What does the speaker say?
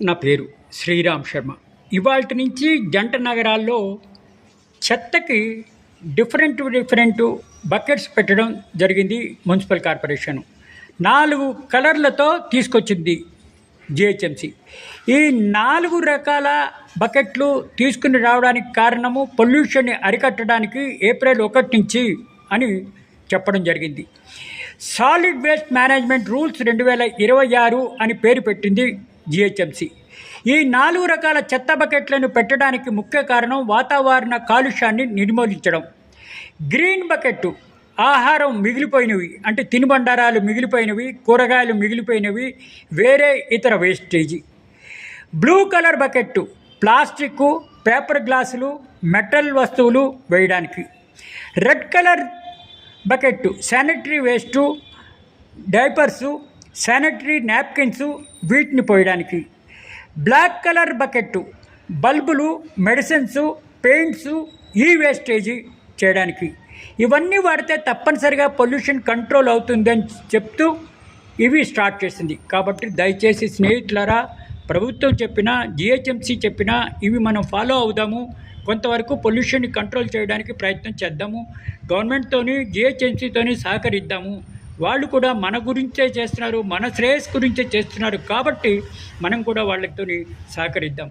నా పేరు శ్రీరామ్ శర్మ. ఇవాల్టి నుంచి జంట నగరాల్లో చెత్తకి డిఫరెంట్ బకెట్స్ పెట్టడం జరిగింది. మున్సిపల్ కార్పొరేషను 4 కలర్లతో తీసుకొచ్చింది జిహెచ్ఎంసి. ఈ 4 రకాల బకెట్లు తీసుకుని రావడానికి కారణము పొల్యూషన్ని అరికట్టడానికి ఏప్రిల్ 1 నుంచి అని చెప్పడం జరిగింది. సాలిడ్ వేస్ట్ మేనేజ్మెంట్ రూల్స్ 2026 అని పేరు పెట్టింది జిహెచ్ఎంసి. ఈ 4 రకాల చెత్త బకెట్లను పెట్టడానికి ముఖ్య కారణం వాతావరణ కాలుష్యాన్ని నిర్మూలించడం. గ్రీన్ బకెట్టు ఆహారం మిగిలిపోయినవి, అంటే తినుబండారాలు మిగిలిపోయినవి, కూరగాయలు మిగిలిపోయినవి, వేరే ఇతర వేస్టేజీ. Blue colour bucket plastic, paper గ్లాసులు, మెటల్ వస్తువులు వేయడానికి. Red colour bucket sanitary waste, diapers, sanitary napkins వీటిని పోయడానికి. బ్లాక్ కలర్ బకెట్టు బల్బులు, మెడిసిన్స్, పెయింట్సు, ఈ వేస్టేజీ చేయడానికి. ఇవన్నీ వాడితే తప్పనిసరిగా పొల్యూషన్ కంట్రోల్ అవుతుందని చెప్తూ ఇవి స్టార్ట్ చేసింది. కాబట్టి దయచేసి స్నేహితులారా, ప్రభుత్వం చెప్పినా జిహెచ్ఎంసి చెప్పినా ఇవి మనం ఫాలో అవుదాము. కొంతవరకు పొల్యూషన్ని కంట్రోల్ చేయడానికి ప్రయత్నం చేద్దాము. గవర్నమెంట్తోని జిహెచ్ఎంసితోని సహకరిద్దాము. వాళ్ళు కూడా మన గురించే చేస్తున్నారు, మన శ్రేయస్ గురించే చేస్తున్నారు. కాబట్టి మనం కూడా వాళ్ళతో సహకరిద్దాం.